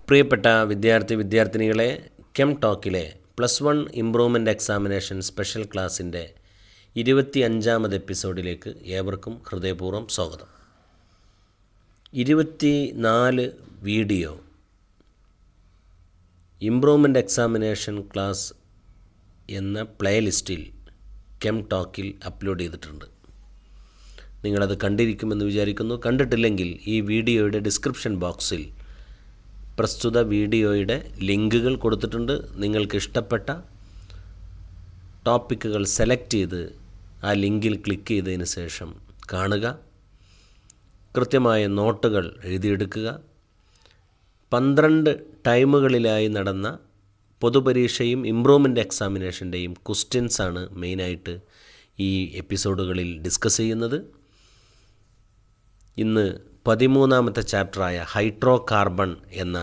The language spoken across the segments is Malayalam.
പ്രിയപ്പെട്ട വിദ്യാർത്ഥിനികളെ, കെം ടോക്കിലെ +1 ഇംപ്രൂവ്മെൻ്റ് എക്സാമിനേഷൻ സ്പെഷ്യൽ ക്ലാസ്സിൻ്റെ 25ാമത് എപ്പിസോഡിലേക്ക് ഏവർക്കും ഹൃദയപൂർവ്വം സ്വാഗതം. 24 വീഡിയോ ഇംപ്രൂവ്മെൻ്റ് എക്സാമിനേഷൻ ക്ലാസ് എന്ന പ്ലേലിസ്റ്റിൽ കെം ടോക്കിൽ അപ്ലോഡ് ചെയ്തിട്ടുണ്ട്. നിങ്ങളത് കണ്ടിരിക്കുമെന്ന് വിചാരിക്കുന്നു. കണ്ടിട്ടില്ലെങ്കിൽ ഈ വീഡിയോയുടെ ഡിസ്ക്രിപ്ഷൻ ബോക്സിൽ പ്രസ്തുത വീഡിയോയുടെ ലിങ്കുകൾ കൊടുത്തിട്ടുണ്ട്. നിങ്ങൾക്ക് ഇഷ്ടപ്പെട്ട ടോപ്പിക്കുകൾ സെലക്ട് ചെയ്ത് ആ ലിങ്കിൽ ക്ലിക്ക് ചെയ്തതിന് ശേഷം കാണുക. കൃത്യമായ നോട്ടുകൾ എഴുതിയെടുക്കുക. 12 ടൈമുകളിലായി നടന്ന പൊതുപരീക്ഷയും ഇംപ്രൂവ്മെൻ്റ് എക്സാമിനേഷൻ്റെയും ക്വസ്റ്റ്യൻസാണ് മെയിനായിട്ട് ഈ എപ്പിസോഡുകളിൽ ഡിസ്കസ് ചെയ്യുന്നത്. ഇന്ന് 13ാമത്തെ ചാപ്റ്ററായ ഹൈഡ്രോ കാർബൺ എന്ന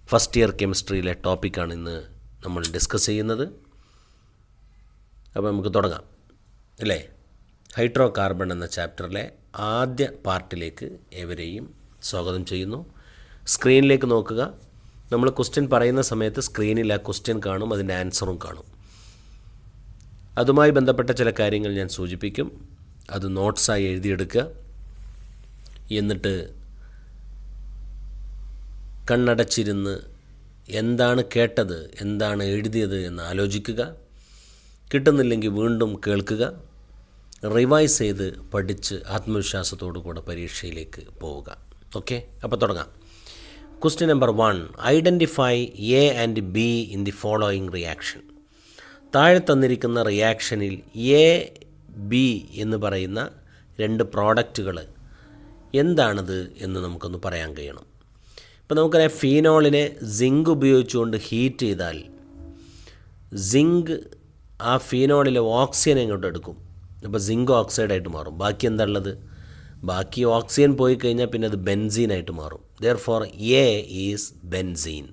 ഫസ്റ്റ് ഇയർ കെമിസ്ട്രിയിലെ ടോപ്പിക്കാണ് ഇന്ന് നമ്മൾ ഡിസ്കസ് ചെയ്യുന്നത്. അപ്പോൾ നമുക്ക് തുടങ്ങാം അല്ലേ. ഹൈഡ്രോ കാർബൺ എന്ന ചാപ്റ്ററിലെ ആദ്യ പാർട്ടിലേക്ക് ഏവരെയും സ്വാഗതം ചെയ്യുന്നു. സ്ക്രീനിലേക്ക് നോക്കുക. നമ്മൾ ക്വസ്റ്റ്യൻ പറയുന്ന സമയത്ത് സ്ക്രീനിൽ ആ ക്വസ്റ്റ്യൻ കാണും, അതിൻ്റെ ആൻസറും കാണും. അതുമായി ബന്ധപ്പെട്ട ചില കാര്യങ്ങൾ ഞാൻ സൂചിപ്പിക്കും. അത് നോട്ട്സായി എഴുതിയെടുക്കുക. എന്നിട്ട് കണ്ണടച്ചിരുന്ന് എന്താണ് കേട്ടത്, എന്താണ് എഴുതിയത് എന്ന് ആലോചിക്കുക. കിട്ടുന്നില്ലെങ്കിൽ വീണ്ടും കേൾക്കുക. റിവൈസ് ചെയ്ത് പഠിച്ച് ആത്മവിശ്വാസത്തോടു കൂടെ പരീക്ഷയിലേക്ക് പോവുക. ഓക്കെ, അപ്പോൾ തുടങ്ങാം. Question number 1. Identify A and be in the following reaction. താഴെ തന്നിരിക്കുന്ന റിയാക്ഷനിൽ എ ബി എന്ന് പറയുന്ന 2 പ്രോഡക്റ്റുകൾ എന്താണത് എന്ന് നമുക്കൊന്ന് പറയാൻ കഴിയണം. ഇപ്പോൾ നമുക്കറിയാം, ഫീനോളിനെ സിങ്ക് ഉപയോഗിച്ചുകൊണ്ട് ഹീറ്റ് ചെയ്താൽ സിങ്ക് ആ ഫീനോളിലെ ഓക്സിജൻ ഇങ്ങോട്ട് എടുക്കും. അപ്പോൾ സിങ്ക് ഓക്സൈഡായിട്ട് മാറും. ബാക്കി എന്താ ഉള്ളത്? ബാക്കി ഓക്സിജൻ പോയി കഴിഞ്ഞാൽ പിന്നെ അത് ബെൻസീനായിട്ട് മാറും. Therefore a is benzene.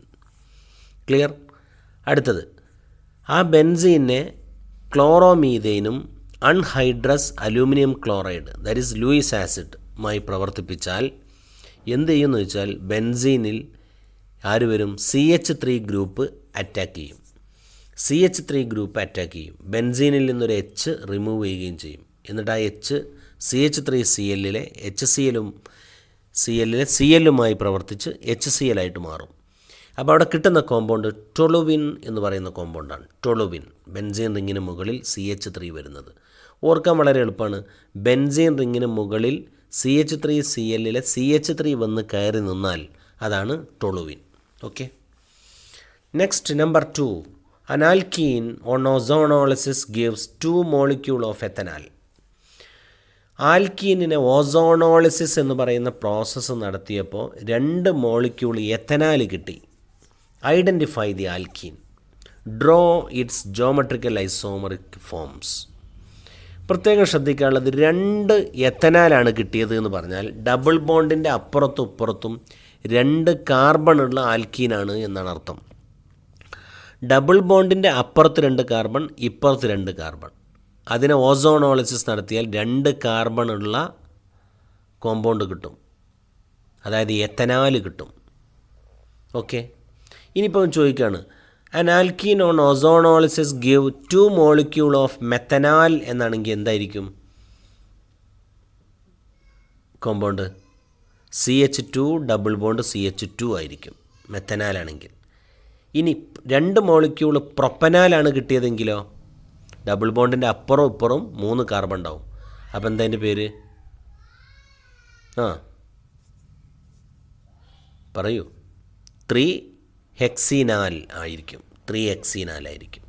Clear? അടുത്തത്, ആ ബെൻസീനെ ക്ലോറോമീഥേനും anhydrous aluminium chloride that is Lewis acid മായി പ്രവർത്തിപ്പിച്ചാൽ എന്ത് ചെയ്യുമെന്ന് വെച്ചാൽ ബെൻസീനിൽ ആര് വരും? CH3 ഗ്രൂപ്പ് അറ്റാക്ക് ചെയ്യും. CH3 ഗ്രൂപ്പ് അറ്റാക്ക് ചെയ്യും. ബെൻസീനിൽ നിന്നൊരു H റിമൂവ് ചെയ്യുകയും ചെയ്യും. എന്നിട്ട് ആ CH3Clലെ HClലും Clലെ Clലുമായി പ്രവർത്തിച്ച് HCl ആയിട്ട് മാറും. അപ്പോൾ അവിടെ കിട്ടുന്ന കോമ്പൗണ്ട് ടൊളുവിൻ എന്ന് പറയുന്ന കോമ്പൗണ്ടാണ്. ടൊളുവിൻ, ബെൻസീൻ റിങ്ങിന് മുകളിൽ CH3 വരുന്നത്. ഓർക്കാൻ വളരെ എളുപ്പമാണ്. ബെൻസീൻ റിങ്ങിന് മുകളിൽ CH3Clലെ CH3 വന്ന് കയറി നിന്നാൽ അതാണ് toluene. Okay, next number 2. An alkene on ozonolysis gives 2 molecule of ethanol. ആൽക്കീനിനെ ozonolysis എന്ന് പറയുന്ന പ്രോസസ്സ് നടത്തിയപ്പോൾ 2 മോളിക്യൂൾ എത്തനാൽ കിട്ടി. Identify the alkene. Draw it's geometrical isomeric forms. പ്രത്യേകം ശ്രദ്ധിക്കാനുള്ളത് 2 എത്തനാലാണ് കിട്ടിയത് എന്ന് പറഞ്ഞാൽ ഡബിൾ ബോണ്ടിൻ്റെ അപ്പുറത്തും ഇപ്പുറത്തും 2 കാർബണുള്ള ആൽക്കീനാണ് എന്നാണ് അർത്ഥം. ഡബിൾ ബോണ്ടിൻ്റെ അപ്പുറത്ത് 2 കാർബൺ, ഇപ്പുറത്ത് 2 കാർബൺ. അതിനെ ഓസോണോളിസിസ് നടത്തിയാൽ 2 കാർബണുള്ള കോമ്പൗണ്ട് കിട്ടും, അതായത് എത്തനാൽ കിട്ടും. ഓക്കെ, ഇനിയിപ്പോൾ ചോദിക്കുകയാണ്, an alkene on ozonolysis give 2 molecule of methanol എന്നാണെങ്കിൽ എന്തായിരിക്കും compound? CH2 double bond CH2 ആയിരിക്കും മെത്തനാലാണെങ്കിൽ. ഇനി 2 മോളിക്യൂൾ പ്രൊപ്പനാലാണ് കിട്ടിയതെങ്കിലോ ഡബിൾ ബോണ്ടിൻ്റെ അപ്പുറം ഇപ്പുറം 3 കാർബൺ ഉണ്ടാവും. അപ്പോൾ എന്താ അതിൻ്റെ പേര്? പറയൂ. 3 ഹെക്സീനാൽ ആയിരിക്കും. 3 ഹെക്സീനാൽ ആയിരിക്കും.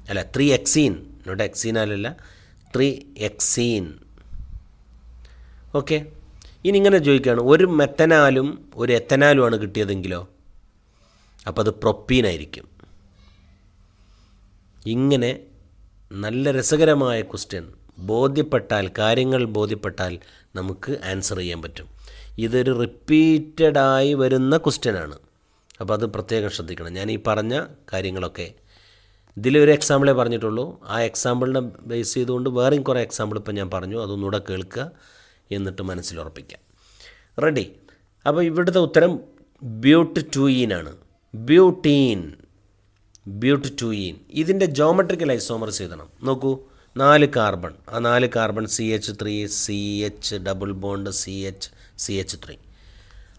അല്ല, 3 ഹെക്സീൻ, നോട്ട് ഹെക്സീനാലല്ല, 3 ഹെക്സീൻ. ഓക്കെ, ഇനി ഇങ്ങനെ ചോദിക്കുകയാണ്, ഒരു മെത്തനാലും ഒരു എത്തനാലുമാണ് കിട്ടിയതെങ്കിലോ? അപ്പോൾ അത് പ്രൊപ്പീനായിരിക്കും. ഇങ്ങനെ നല്ല രസകരമായ ക്വസ്റ്റ്യൻ കാര്യങ്ങൾ ബോധ്യപ്പെട്ടാൽ നമുക്ക് ആൻസർ ചെയ്യാൻ പറ്റും. ഇതൊരു റിപ്പീറ്റഡായി വരുന്ന ക്വസ്റ്റ്യനാണ്. അപ്പോൾ അത് പ്രത്യേകം ശ്രദ്ധിക്കണം. ഞാൻ ഈ പറഞ്ഞ കാര്യങ്ങളൊക്കെ ഇതിലൊരു എക്സാമ്പിളേ പറഞ്ഞിട്ടുള്ളൂ. ആ എക്സാമ്പിളിനെ ബേസ് ചെയ്തുകൊണ്ട് വേറെയും കുറേ എക്സാമ്പിൾ ഇപ്പം ഞാൻ പറഞ്ഞു, അതൊന്നുകൂടെ കേൾക്കുക, എന്നിട്ട് മനസ്സിലുറപ്പിക്കാം. റെഡി? അപ്പോൾ ഇവിടുത്തെ ഉത്തരം ബ്യൂട്ട് 2 ഈനാണ്. ബ്യൂട്ടീൻ, ബ്യൂട്ടറ്റൂയിൻ. ഇതിൻ്റെ ജോമെട്രിക്കൽ ഐസോമർസ് എഴുതണം. നോക്കൂ, 4 കാർബൺ, ആ 4 carbon CH3, CH double bond CH3.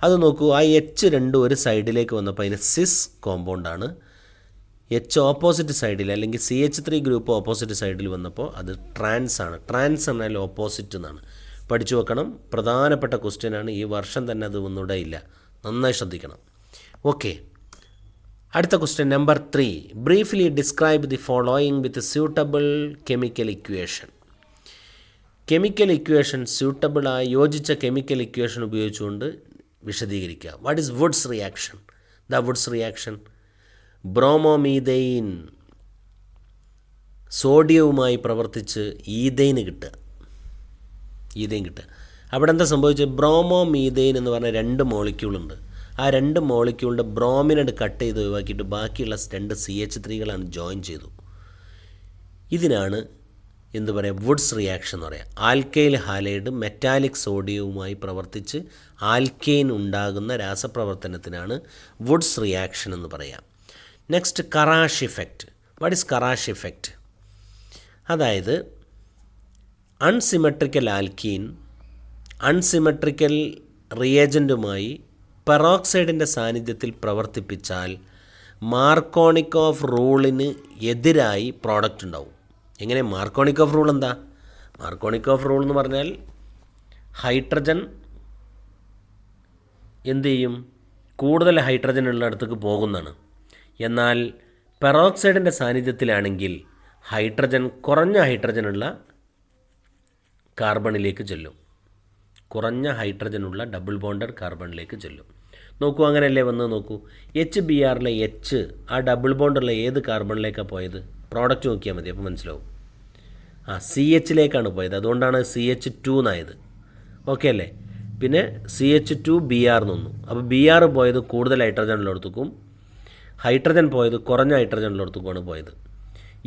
അത് നോക്കൂ, ആ H2 ഒരു സൈഡിലേക്ക് വന്നപ്പോൾ അതിന് സിസ് കോമ്പൗണ്ടാണ്. H ഓപ്പോസിറ്റ് സൈഡിൽ അല്ലെങ്കിൽ CH3 ഗ്രൂപ്പ് ഓപ്പോസിറ്റ് സൈഡിൽ വന്നപ്പോൾ അത് ട്രാൻസ് ആണ്. ട്രാൻസ് എന്നാൽ ഓപ്പോസിറ്റ് എന്നാണ്. പഠിച്ചു വെക്കണം, പ്രധാനപ്പെട്ട ക്വസ്റ്റ്യനാണ്. ഈ വർഷം തന്നെ അത് ഒന്നുകൂടെ ഇല്ല, നന്നായി ശ്രദ്ധിക്കണം. ഓക്കെ, അടുത്ത question number 3. Briefly describe the following with suitable chemical equation. Chemical equation സ്യൂട്ടബിളായി യോജിച്ച കെമിക്കൽ ഇക്വേഷൻ ഉപയോഗിച്ചുകൊണ്ട് വിശദീകരിക്കുക. What is Wurtz reaction? The Wurtz reaction, bromomethane സോഡിയവുമായി പ്രവർത്തിച്ച് ഈഥെയിൻ കിട്ടുക. അവിടെ എന്താ സംഭവിച്ചത്? ബ്രോമോമീഥെയിൻ എന്ന് പറഞ്ഞ 2 മോളിക്യൂളുണ്ട്. ആ 2 മോളിക്യൂളിൻ്റെ ബ്രോമിനഡ് കട്ട് ചെയ്ത് ഒഴിവാക്കിയിട്ട് ബാക്കിയുള്ള 2 CH3കളാണ് ജോയിൻ ചെയ്തു. ഇതിനാണ് എന്ത് പറയുക, വുഡ്സ് റിയാക്ഷൻ എന്ന് പറയാം. ആൽക്കൈൽ ഹാലൈഡ് മെറ്റാലിക് സോഡിയവുമായി പ്രവർത്തിച്ച് ആൽക്കെയിൻ ഉണ്ടാകുന്ന രാസപ്രവർത്തനത്തിനാണ് വുഡ്സ് റിയാക്ഷൻ എന്ന് പറയാം. Next, Kharasch effect. What is Kharasch effect? അതായത് അൺസിമെട്രിക്കൽ ആൽക്കീൻ അൺസിമെട്രിക്കൽ റിയേജൻറ്റുമായി പെറോക്സൈഡിൻ്റെ സാന്നിധ്യത്തിൽ പ്രവർത്തിപ്പിച്ചാൽ മാർക്കോണിക്കോഫ് റൂളിന് എതിരായി പ്രോഡക്റ്റ് ഉണ്ടാവും. എങ്ങനെ? മാർക്കോണിക്കോഫ് റൂൾ എന്താ? മാർക്കോണിക്കോഫ് റൂൾ എന്ന് പറഞ്ഞാൽ ഹൈഡ്രജൻ എന്ത് ചെയ്യും? കൂടുതൽ ഹൈഡ്രജൻ ഉള്ളിടത്തേക്ക് പോകുന്നതാണ്. എന്നാൽ പെറോക്സൈഡിൻ്റെ സാന്നിധ്യത്തിലാണെങ്കിൽ കുറഞ്ഞ ഹൈഡ്രജനുള്ള കാർബണിലേക്ക് ചെല്ലും. കുറഞ്ഞ ഹൈഡ്രജനുള്ള ഡബിൾ ബോണ്ടഡ് കാർബണിലേക്ക് ചെല്ലും. നോക്കൂ, അങ്ങനെയല്ലേ വന്ന് നോക്കൂ. HBrലെ H ആ ഡബിൾ ബോണ്ടുള്ള ഏത് കാർബണിലേക്കാണ് പോയത്? പ്രോഡക്റ്റ് നോക്കിയാൽ മതി, അപ്പോൾ മനസ്സിലാവും. CHലേക്കാണ് പോയത്. അതുകൊണ്ടാണ് CH2 എന്നായത്. ഓക്കെ അല്ലേ? പിന്നെ CH2Br എന്ന് വന്നു. അപ്പോൾ Br പോയത് കൂടുതൽ ഹൈഡ്രജനുള്ളിടത്തേക്കും, ഹൈഡ്രജൻ പോയത് കുറഞ്ഞ ഹൈഡ്രജനുള്ളിടത്തേക്കുമാണ് പോയത്.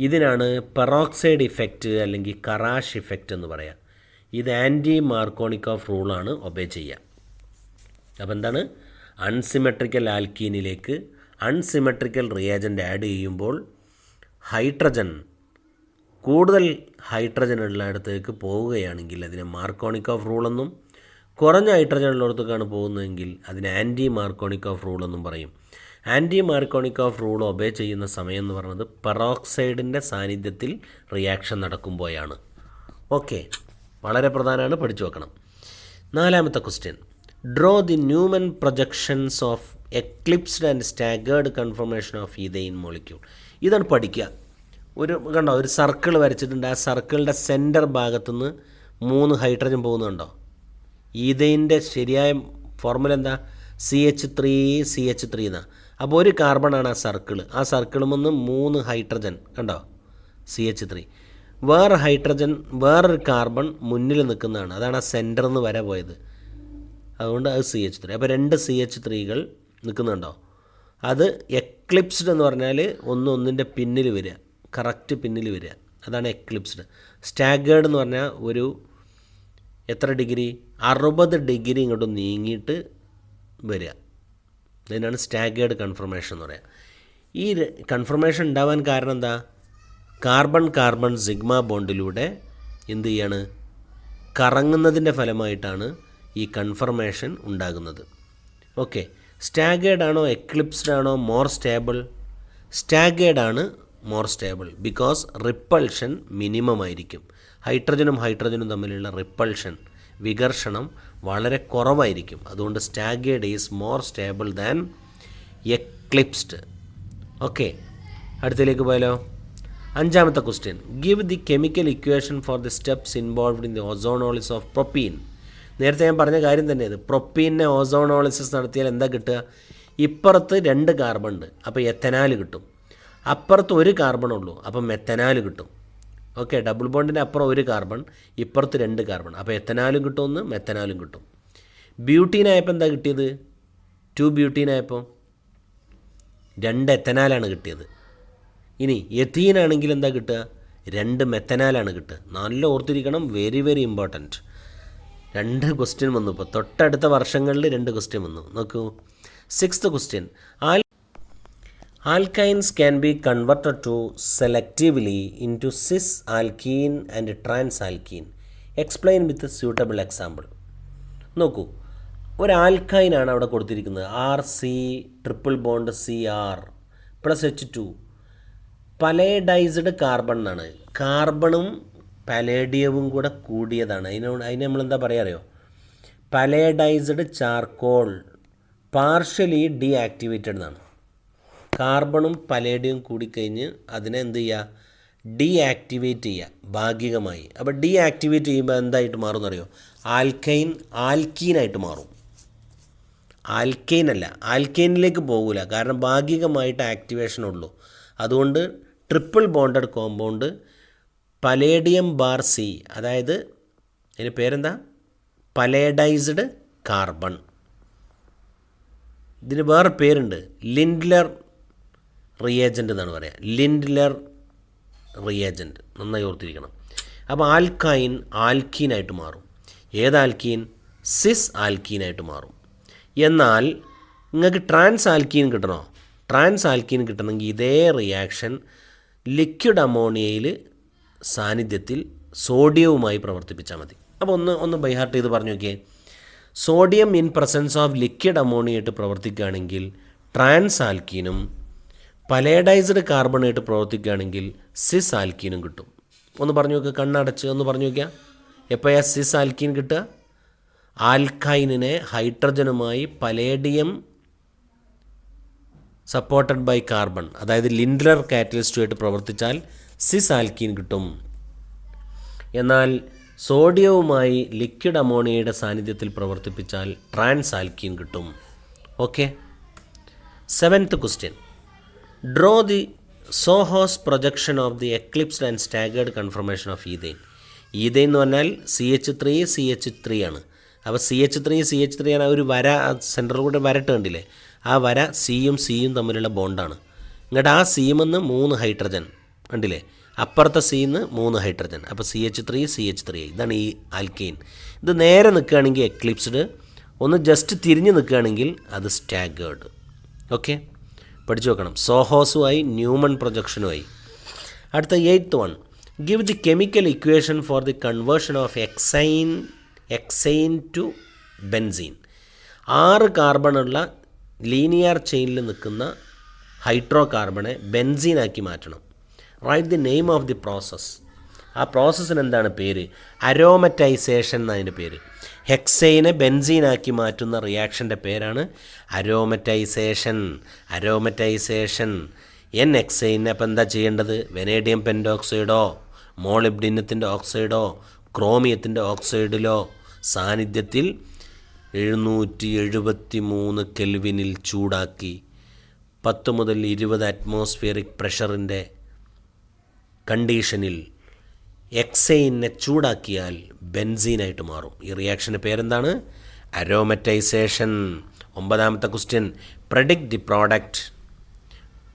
ഇതിനാണ് പെറോക്സൈഡ് ഇഫക്റ്റ് അല്ലെങ്കിൽ കറാഷ് ഇഫക്റ്റ് എന്ന് പറയാം. ഇത് ആൻറ്റി മാർക്കോണിക്കോഫ് റൂളാണ് ഒബേ ചെയ്യുക. അപ്പോൾ എന്താണ്? അൺസിമെട്രിക്കൽ ആൽക്കീനിലേക്ക് അൺസിമെട്രിക്കൽ റിയേജൻ്റ് ആഡ് ചെയ്യുമ്പോൾ കൂടുതൽ ഹൈഡ്രജൻ ഉള്ളിടത്തേക്ക് പോവുകയാണെങ്കിൽ അതിനെ മാർക്കോണിക്കോഫ് റൂളെന്നും, കുറഞ്ഞ ഹൈഡ്രജൻ ഉള്ളിടത്തേക്കാണ് പോകുന്നതെങ്കിൽ അതിനെ ആൻറ്റി മാർക്കോണിക്കോഫ് റൂളെന്നും പറയും. ആൻറ്റി മാർക്കോണിക്കോഫ് റൂൾ ഒബേ ചെയ്യുന്ന സമയം എന്ന് പറയുന്നത് പെറോക്സൈഡിൻ്റെ സാന്നിധ്യത്തിൽ റിയാക്ഷൻ നടക്കുമ്പോഴാണ്. ഓക്കെ, വളരെ പ്രധാനമാണ്, പഠിച്ചു വെക്കണം. 4ാമത്തെ question, draw the Newman projections of eclipsed and staggered conformation of ethane molecule. ഇതാണ് പഠിക്കുക. ഒരു സർക്കിൾ വരച്ചിട്ടുണ്ട്. ആ സർക്കിളിൻ്റെ സെൻറ്റർ ഭാഗത്തുനിന്ന് 3 ഹൈഡ്രജൻ പോകുന്നുണ്ടോ? ഈഥെയിൻ്റെ ശരിയായ ഫോർമുല എന്താ? CH3 എന്നാണ്. അപ്പോൾ ഒരു കാർബണാണ് ആ സർക്കിൾ. ആ സർക്കിളിൽ നിന്ന് 3 ഹൈഡ്രജൻ കണ്ടോ? CH3. വേറൊരു കാർബൺ മുന്നിൽ നിൽക്കുന്നതാണ്. അതാണ് ആ സെൻറ്ററിൽ നിന്ന് വരെ പോയത്. അതുകൊണ്ട് അത് CH3. അപ്പോൾ 2 CH3കൾ നിൽക്കുന്നുണ്ടോ? അത് എക്ലിപ്സ്ഡ് എന്ന് പറഞ്ഞാൽ ഒന്നിൻ്റെ പിന്നിൽ വരിക, കറക്റ്റ് പിന്നിൽ വരിക. അതാണ് എക്ലിപ്സ്ഡ്. സ്റ്റാഗേർഡ് എന്ന് പറഞ്ഞാൽ ഒരു എത്ര ഡിഗ്രി? 60 ഡിഗ്രി ഇങ്ങോട്ട് നീങ്ങിയിട്ട് വരിക. ഇതിനാണ് സ്റ്റാഗേർഡ് കൺഫർമേഷൻ എന്ന് പറയുക. ഈ കൺഫർമേഷൻ ഉണ്ടാവാൻ കാരണം എന്താ? കാർബൺ സിഗ്മ ബോണ്ടിലൂടെ എന്ത് ചെയ്യാണ്? കറങ്ങുന്നതിൻ്റെ ഫലമായിട്ടാണ് ഈ കൺഫർമേഷൻ ഉണ്ടാകുന്നത്. ഓക്കെ, സ്റ്റാഗേർഡ് ആണോ എക്ലിപ്സ്ഡ് ആണോ മോർ സ്റ്റേബിൾ? സ്റ്റാഗേർഡ് ആണ് more stable. Because repulsion minimum ആയിരിക്കും. ഹൈഡ്രജനും തമ്മിലുള്ള റിപ്പൾഷൻ, വികർഷണം വളരെ കുറവായിരിക്കും. അതുകൊണ്ട് staggered is more stable than eclipsed. Okay, അടുത്തതിലേക്ക് പോയാലോ? 5ാമത്തെ question, give the chemical equation for the steps involved in the ozonolysis of propene. നേരത്തെ ഞാൻ പറഞ്ഞ കാര്യം തന്നെ ഇത്. പ്രൊപ്പീനെ ഓസോണോളിസിസ് നടത്തിയാൽ എന്താ കിട്ടുക? ഇപ്പുറത്ത് 2 കാർബൺ ഉണ്ട്, അപ്പോൾ എത്തനാൽ കിട്ടും. അപ്പുറത്ത് 1 കാർബൺ ഉള്ളൂ, അപ്പം മെത്തനാൽ കിട്ടും. ഓക്കെ, ഡബിൾ ബോണ്ടിൻ്റെ അപ്പുറം 1 കാർബൺ, ഇപ്പുറത്ത് 2 കാർബൺ, അപ്പോൾ എത്തനാലും കിട്ടുമെന്ന് മെത്തനാലും കിട്ടും. ബ്യൂട്ടീനായപ്പോൾ എന്താ കിട്ടിയത്? 2 ബ്യൂട്ടീനായപ്പോൾ 2 എത്തനാലാണ് കിട്ടിയത്. ഇനി എത്തീനാണെങ്കിൽ എന്താ കിട്ടുക? 2 മെത്തനാലാണ് കിട്ടുക. നല്ല ഓർത്തിരിക്കണം, വെരി വെരി ഇമ്പോർട്ടൻറ്റ്. 2 ക്വസ്റ്റ്യൻ വന്നു. ഇപ്പോൾ തൊട്ടടുത്ത വർഷങ്ങളിൽ 2 ക്വസ്റ്റ്യൻ വന്നു. നോക്കൂ, 6th question, Alkynes can be converted to selectively into cis alkene and trans alkene. Explain with a suitable example. നോക്കൂ, ഒരു ആൽക്കൈനാണ് അവിടെ കൊടുത്തിരിക്കുന്നത്. RC∼bond Cr+H2 പലേഡൈസ്ഡ് കാർബൺ എന്നാണ്. കാർബണും പലേഡിയവും കൂടെ കൂടിയതാണ്. അതിന് നമ്മളെന്താ പറയുക അറിയോ? പലേഡൈസ്ഡ് ചാർക്കോൾ പാർഷ്യലി ഡീആക്ടിവേറ്റഡ് എന്നാണ്. കാർബണും പലേഡിയം കൂടിക്കഴിഞ്ഞ് അതിനെ എന്ത് ചെയ്യുക? ഡീആക്ടിവേറ്റ് ചെയ്യുക ഭാഗികമായി. അപ്പോൾ ഡീആക്ടിവേറ്റ് ചെയ്യുമ്പോൾ എന്തായിട്ട് മാറും എന്നറിയോ? ആൽക്കീനായിട്ട് മാറും. ആൽക്കൈനല്ല, ആൽക്കൈനിലേക്ക് പോകില്ല, കാരണം ഭാഗികമായിട്ട് ആക്ടിവേഷൻ ഉള്ളൂ. അതുകൊണ്ട് triple bonded compound palladium bar C, അതായത് അതിന് പേരെന്താ? പലേഡൈസ്ഡ് കാർബൺ. ഇതിന് വേറെ പേരുണ്ട്, ലിൻഡ്ലർ റിയേജൻ്റ് എന്നാണ് പറയുക. ലിൻഡ്ലർ റിയേജൻ്റ് നന്നായി ഓർത്തിരിക്കണം. അപ്പോൾ ആൽക്കൈൻ ആൽക്കീനായിട്ട് മാറും. ഏത് ആൽക്കീൻ? സിസ് ആൽക്കീനായിട്ട് മാറും. എന്നാൽ നിങ്ങൾക്ക് ട്രാൻസ് ആൽക്കീൻ കിട്ടണോ? ട്രാൻസ് ആൽക്കീൻ കിട്ടണമെങ്കിൽ ഇതേ റിയാക്ഷൻ ലിക്വിഡ് അമോണിയയിൽ സാന്നിധ്യത്തിൽ സോഡിയവുമായി പ്രവർത്തിപ്പിച്ചാൽ മതി. അപ്പോൾ ഒന്ന് ബൈഹാർട്ട് ചെയ്ത് പറഞ്ഞു നോക്കിയേ. Sodium in presence of liquid അമോണിയായിട്ട് പ്രവർത്തിക്കുകയാണെങ്കിൽ ട്രാൻസ് ആൽക്കീനും, പലേഡൈസ്ഡ് കാർബണായിട്ട് പ്രവർത്തിക്കുകയാണെങ്കിൽ സിസ് ആൽക്കീനും കിട്ടും. ഒന്ന് പറഞ്ഞു നോക്കുക, കണ്ണടച്ച് ഒന്ന് പറഞ്ഞു നോക്കിയാൽ. എപ്പോഴാണ് സിസ് ആൽക്കീൻ കിട്ടുക? ആൽക്കൈനിനെ ഹൈഡ്രജനുമായി പലേഡിയം സപ്പോർട്ടഡ് ബൈ കാർബൺ, അതായത് ലിൻഡ്ലർ കാറ്റലിസ്റ്റുമായിട്ട് പ്രവർത്തിച്ചാൽ സിസ് ആൽക്കീൻ കിട്ടും. എന്നാൽ സോഡിയവുമായി ലിക്വിഡ് അമോണിയയുടെ സാന്നിധ്യത്തിൽ പ്രവർത്തിപ്പിച്ചാൽ ട്രാൻസ് ആൽക്കീൻ കിട്ടും. Okay. 7th question. Draw the Sohos projection of the eclipsed and staggered conformation of ethane. Ethyne എന്ന് പറഞ്ഞാൽ CH3 ആണ്. അപ്പോൾ CH3 ആണ് ഒരു വര സെൻറ്ററിൽ കൂടെ വരട്ട് കണ്ടില്ലേ? ആ വര സിയും തമ്മിലുള്ള ബോണ്ടാണ്. എന്നിട്ട് ആ സിമെന്ന് 3 ഹൈഡ്രജൻ കണ്ടില്ലേ? അപ്പുറത്തെ സിന്ന് 3 ഹൈഡ്രജൻ. അപ്പോൾ CH3 ഇതാണ് ഈ ആൽക്കെയിൻ. ഇത് നേരെ നിൽക്കുകയാണെങ്കിൽ എക്ലിപ്സ്ഡ്, ഒന്ന് ജസ്റ്റ് തിരിഞ്ഞ് നിൽക്കുകയാണെങ്കിൽ അത് സ്റ്റാഗേർഡ്. ഓക്കെ, പഠിച്ചു വെക്കണം. സോഹോസുമായി ന്യൂമൺ പ്രൊജക്ഷനുമായി. അടുത്ത 8th one. Give the chemical equation for the conversion of hexane to benzene. 6 കാർബണുള്ള ലീനിയർ ചെയിനിൽ നിൽക്കുന്ന ഹൈഡ്രോ കാർബണെ ബെൻസീനാക്കി മാറ്റണം. Right the name of the process. ആ പ്രോസസ്സിന് എന്താണ് പേര്? അരോമറ്റൈസേഷൻ എന്നതിൻ്റെ പേര്. ഹെക്സൈനെ ബെൻസീനാക്കി മാറ്റുന്ന റിയാക്ഷൻ്റെ പേരാണ് അരോമറ്റൈസേഷൻ. എൻ ഹെക്സൈനെ അപ്പോൾ എന്താ ചെയ്യേണ്ടത്? വെനേഡിയം പെൻറ്റോക്സൈഡോ മോളിബ്ഡിനത്തിൻ്റെ ഓക്സൈഡോ ക്രോമിയത്തിൻ്റെ ഓക്സൈഡിലോ സാന്നിധ്യത്തിൽ 773 കെൽവിനിൽ ചൂടാക്കി 10 മുതൽ 20 അറ്റ്മോസ്ഫിയറിക് പ്രഷറിൻ്റെ കണ്ടീഷനിൽ എക്സൈനെ ചൂടാക്കിയാൽ ബെൻസീനായിട്ട് മാറും. ഈ റിയാക്ഷൻ്റെ പേരെന്താണ്? അരോമറ്റൈസേഷൻ. 9th question. Predict the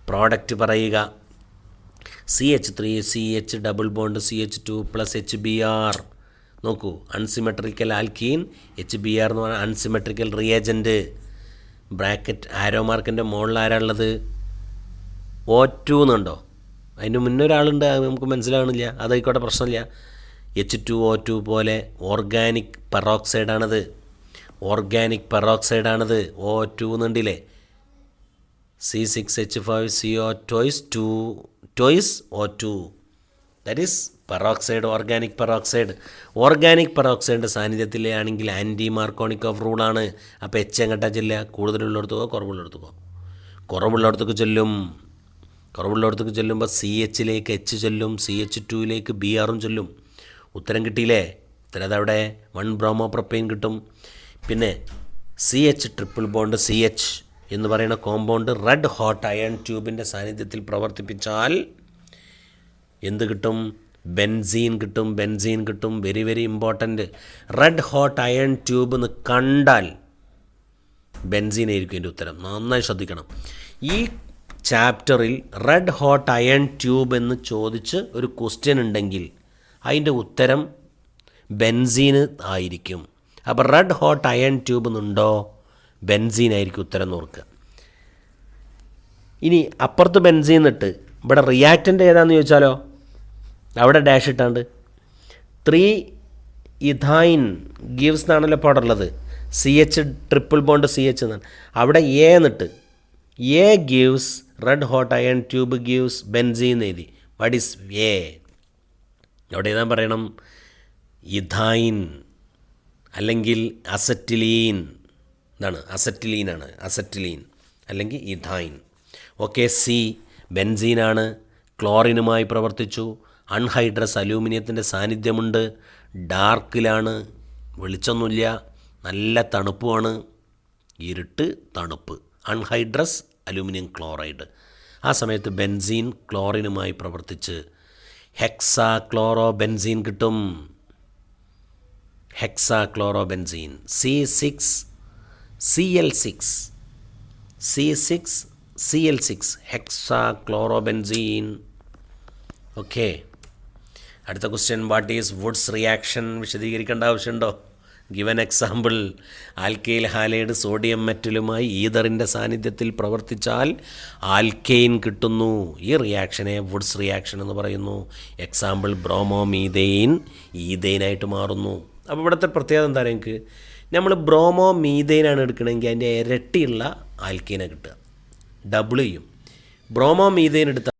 product പറയുക. CH3CH double bond CH2+HBr. നോക്കൂ, അൺസിമെട്രിക്കൽ ആൽക്കീൻ, HBr എന്ന് പറഞ്ഞാൽ അൺസിമെട്രിക്കൽ റിയേജൻറ്റ്. ബ്രാക്കറ്റ് ആരോ മാർക്കിൻ്റെ മുകളിൽ ആരാളുള്ളത്? O2 എന്നുണ്ടോ? അതിന് മുന്നേ ഒരാളുണ്ട്, നമുക്ക് മനസ്സിലാവണില്ല. അതായിക്കോട്ടെ, പ്രശ്നമില്ല. H2O2 പോലെ ഓർഗാനിക് പെറോക്സൈഡാണത്. O2 എന്നുണ്ടില്ലേ? C6H5CO twice O2. That is peroxide, organic peroxide സാന്നിധ്യത്തിലാണെങ്കിൽ ആൻറ്റി മാർക്കോണിക് ഓഫ് റൂളാണ്. അപ്പോൾ H എങ്ങോട്ടാ ചെല്ലുക? കൂടുതലുള്ളിടത്തുക്കോ കുറവുള്ളിടത്തുക്കോ? കുറവുള്ളിടത്തേക്ക് ചെല്ലുമ്പോൾ CHലേക്ക് H ചെല്ലും, CH2ലേക്ക് Br ചെല്ലും. ഉത്തരം കിട്ടിയില്ലേ? ഉത്തരം അതവിടെ 1 ബ്രോമോപ്രൊപ്പൈൻ കിട്ടും. പിന്നെ CH ട്രിപ്പിൾ ബോണ്ട് CH എന്ന് പറയുന്ന കോമ്പൗണ്ട് റെഡ് ഹോട്ട് അയൺ ട്യൂബിൻ്റെ സാന്നിധ്യത്തിൽ പ്രവർത്തിപ്പിച്ചാൽ എന്ത് കിട്ടും? ബെൻസീൻ കിട്ടും. Very very important. Red hot iron tube എന്ന് കണ്ടാൽ ബെൻസീൻ ആയിരിക്കും എൻ്റെ ഉത്തരം. നന്നായി ശ്രദ്ധിക്കണം. ഈ ചാപ്റ്ററിൽ റെഡ് ഹോട്ട് അയൺ ട്യൂബ് എന്ന് ചോദിച്ച് ഒരു ക്വസ്റ്റ്യൻ ഉണ്ടെങ്കിൽ അതിൻ്റെ ഉത്തരം ബെൻസീൻ ആയിരിക്കും. അപ്പോൾ റെഡ് ഹോട്ട് അയൺ ട്യൂബ് എന്നുണ്ടോ? ബെൻസീൻ ആയിരിക്കും ഉത്തരം എന്ന് ഓർക്കുക. ഇനി അപ്പുറത്ത് ബെൻസീൻ ഇട്ട് ഇവിടെ റിയാക്റ്റൻ്റ് ഏതാണെന്ന് ചോദിച്ചാലോ, അവിടെ ഡാഷ് ഇട്ടാണ്ട് 3 ഇഥൈൻ ഗീവ്സ് എന്നാണല്ലോ ഇപ്പോൾ അവിടെ ഉള്ളത്. CH ട്രിപ്പിൾ ബോണ്ട് CH എന്നാണ്. അവിടെ എ എന്നിട്ട് a gives red hot iron tube gives benzene എഴുതി. What is a? അവിടെ എഴുതാൻ പറയണം ഇഥൈൻ അല്ലെങ്കിൽ അസറ്റിലീൻ. എന്താണ്? അസറ്റിലീനാണ്. അസറ്റിലീൻ അല്ലെങ്കിൽ ഇഥൈൻ. ഓക്കെ. സി ബെൻസീനാണ്, ക്ലോറിനുമായി പ്രവർത്തിച്ചു. അൺഹൈഡ്രസ് അലൂമിനിയത്തിൻ്റെ സാന്നിധ്യമുണ്ട്. ഡാർക്കിലാണ്, വെളിച്ചമൊന്നുമില്ല, നല്ല തണുപ്പുമാണ്. ഇരുട്ട്, തണുപ്പ്. Anhydrous aluminium chloride. ആ സമയത്ത് ബെൻസീൻ ക്ലോറിനുമായി പ്രവർത്തിച്ച് ഹെക്സാ ക്ലോറോ ബെൻസീൻ കിട്ടും. Hexachlorobenzene C6Cl6 C6Cl6 hexachlorobenzene. Okay. അടുത്ത question, what is Wurtz reaction? വിശദീകരിക്കേണ്ട ആവശ്യമുണ്ടോ? Given example. Alkyl halide sodium മെറ്റലുമായി ഈതറിൻ്റെ സാന്നിധ്യത്തിൽ പ്രവർത്തിച്ചാൽ ആൽക്കെയിൻ കിട്ടുന്നു. ഈ റിയാക്ഷനെ വുഡ്സ് റിയാക്ഷൻ എന്ന് പറയുന്നു. എക്സാമ്പിൾ ബ്രോമോ മീതെയിൻ ഈതെയിനായിട്ട് മാറുന്നു. അപ്പോൾ ഇവിടുത്തെ പ്രത്യേകത എന്താ പറയുക, എനിക്ക് നമ്മൾ ബ്രോമോ മീതെയിനാണ് എടുക്കണമെങ്കിൽ അതിൻ്റെ ഇരട്ടിയുള്ള ആൽക്കെയിനെ കിട്ടുക, ഡബിൾ ചെയ്യും. ബ്രോമോ മീതെയിൻ എടുത്താൽ